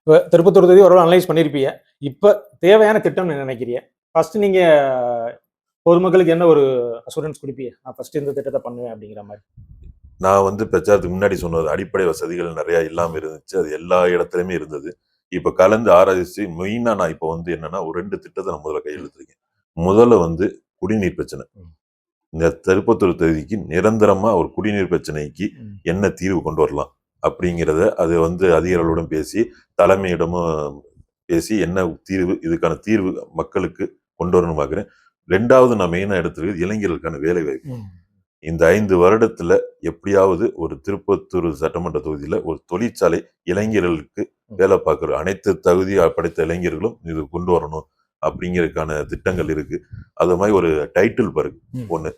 இப்ப திருப்பத்தூர் தொகுதி ஓரளவு அனலைஸ் பண்ணியிருப்பீங்க. இப்ப தேவையான திட்டம்னு நினைக்கிறீங்க. ஃபர்ஸ்ட் நீங்க பொதுமக்களுக்கு என்ன ஒரு அஷூரன்ஸ் குடுப்பீங்க? நான் ஃபர்ஸ்ட் இந்த திட்டத்த பண்ணுவேன் அப்படிங்கிற மாரி. நான் வந்து பிரச்சாரத்துக்கு முன்னாடி சொன்னது அடிப்படை வசதிகள் நிறைய இல்லாம இருந்துச்சு. அது எல்லா இடத்துலயுமே இருந்தது. இப்ப கலந்து ஆராய்ச்சி மெயினா நான் இப்ப வந்து என்னன்னா, ஒரு 2 திட்டத்த நான் முதல்ல கையெழுத்திருக்கேன். முதல்ல வந்து குடிநீர் பிரச்சனை. இந்த திருப்பத்தூர் தொகுதிக்கு நிரந்தரமா ஒரு குடிநீர் பிரச்சனைக்கு என்ன தீர்வு கொண்டு வரலாம் அப்படிங்கிறத அது வந்து அதிகாரிகளுடன் பேசி தலைமையிடமும் பேசி என்ன தீர்வு இதுக்கான தீர்வு மக்களுக்கு கொண்டு வரணும் பார்க்கிறேன். 2வது நான் மெயினா எடுத்திருக்கிறது இளைஞர்களுக்கான வேலை வாய்ப்பு. இந்த 5 வருடத்துல எப்படியாவது ஒரு திருப்பத்தூர் சட்டமன்ற தொகுதியில ஒரு தொழிற்சாலை இளைஞர்களுக்கு வேலை பார்க்கிற அனைத்து தகுதி படைத்த இளைஞர்களும் இது கொண்டு வரணும் அப்படிங்கிறதுக்கான திட்டங்கள் இருக்கு. அது மாதிரி ஒரு டைட்டில் பார்க் ஒண்ணு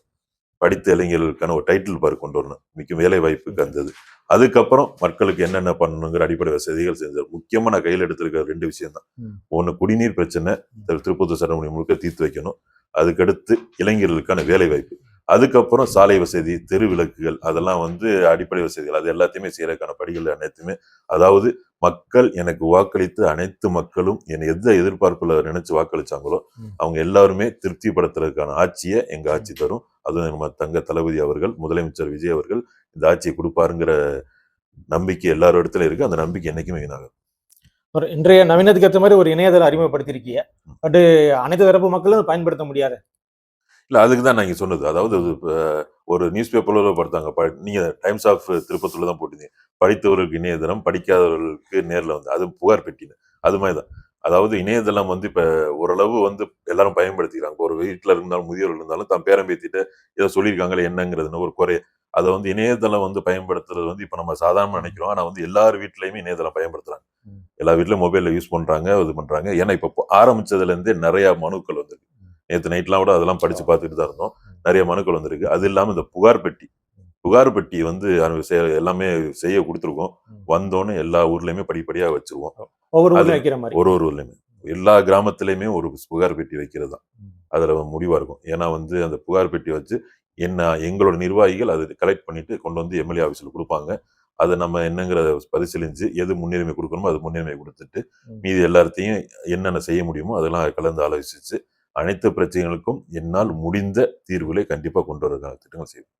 படித்த இளைஞர்களுக்கான ஒரு டைட்டில் பார்க் கொண்டு வரணும். மிக்க வேலை வாய்ப்புக்கு வந்தது. அதுக்கப்புறம் மக்களுக்கு என்னென்ன பண்ணணுங்கிற அடிப்படை வசதிகள் செஞ்சார். முக்கியமா நான் கையில் எடுத்திருக்கிற 2 விஷயம் தான். ஒண்ணு குடிநீர் பிரச்சனை திருப்பத்தூர் சட்டமன்ற முழுக்க தீர்த்து வைக்கணும். அதுக்கடுத்து இளைஞர்களுக்கான வேலை வாய்ப்பு. அதுக்கப்புறம் சாலை வசதி, தெரு விளக்குகள் அதெல்லாம் வந்து அடிப்படை வசதிகள். அது எல்லாத்தையுமே செய்யறதுக்கான படிகள் அனைத்துமே, அதாவது மக்கள் எனக்கு வாக்களித்து அனைத்து மக்களும் என்னை எந்த எதிர்பார்ப்புல நினைச்சு வாக்களிச்சாங்களோ அவங்க எல்லாருமே திருப்திப்படுத்துறதுக்கான ஆட்சியை எங்க ஆட்சி தரும். அதுவும் நம்ம தங்க தளபதி அவர்கள், முதலமைச்சர் விஜய் அவர்கள் இந்த ஆட்சியை கொடுப்பாருங்கிற நம்பிக்கை எல்லாரும் இடத்துல இருக்கு. அந்த நம்பிக்கை என்னைக்குமே வீணாகும். ஒரு இன்றைய நவீனத்துக்கு ஏற்ற மாதிரி ஒரு இணையதளம் அறிமுகப்படுத்தியிருக்கீங்க. பட் அனைத்து தரப்பு மக்களும் பயன்படுத்த முடியாது. இல்ல அதுக்கு தான் நான் இங்க சொன்னது. அதாவது ஒரு நியூஸ் பேப்பர்ல படுத்தாங்க. நீங்க டைம்ஸ் ஆஃப் திருப்பத்தூர்ல தான் போட்டீங்க. படித்தவர்களுக்கு இணையதளம், படிக்காதவர்களுக்கு நேர்ல வந்து அது புகார் பெட்டின்னு. அது மாதிரி தான். அதாவது இணையதளம் வந்து இப்ப ஓரளவு வந்து எல்லாரும் பயன்படுத்திக்கிறாங்க. ஒரு வீட்ல இருந்தாலும், முதியோர்கள் இருந்தாலும் தான் பேரன் பேத்திட்ட ஏதோ சொல்லியிருக்காங்களே என்னங்கிறதுன்னு ஒரு குறை. அத வந்து இணையதளம் வந்து பயன்படுத்துறது வந்து இப்ப நம்ம சாதாரணமா நினைக்கிறோம். ஆனா வந்து எல்லார் வீட்லயுமே இணையதளம் பயன்படுத்துறாங்க. எல்லா வீட்லயும் மொபைல்ல யூஸ் பண்றாங்க, இது பண்றாங்க. ஏன்னா இப்ப ஆரம்பிச்சதுல இருந்தே நிறைய மனுக்கள் வந்திருக்கு. நேத்து நைட்லாம் கூட அதெல்லாம் படிச்சு பார்த்துட்டு தான் இருந்தோம். நிறைய மனுக்கள் வந்திருக்கு. அது இல்லாம இந்த புகார் பெட்டி. புகார் பெட்டி வந்து எல்லாமே செய்ய குடுத்துருக்கோம். வந்தோனே எல்லா ஊர்லயுமே படிப்படியா வச்சிருவோம். ஒவ்வொரு ஊர்ல வைக்கிற மாதிரி. ஒரு ஊர்லயுமே. எல்லா கிராமத்திலயுமே ஒரு புகார் பெட்டி வைக்கிறது தான். அதுல முடிவா இருக்கும். ஏன்னா வந்து அந்த புகார் பெட்டி வச்சு எங்களோட நிர்வாகிகள் அது கலெக்ட் பண்ணிட்டு கொண்டு வந்து எம்எல்ஏ ஆபீஸ்ல குடுப்பாங்க. அத நம்ம என்னங்கிறத பரிசீலிச்சு எது முன்னுரிமை குடுக்கணுமோ அது முன்னுரிமை குடுத்துட்டு, மீதி எல்லாத்தையும் என்னென்ன செய்ய முடியுமோ அதெல்லாம் கலந்து ஆலோசிச்சு அனைத்து பிரச்சனைகளுக்கும் என்னால் முடிந்த தீர்வுகளை கண்டிப்பா கொண்டு வருவதற்கான திட்டங்கள் செய்வோம்.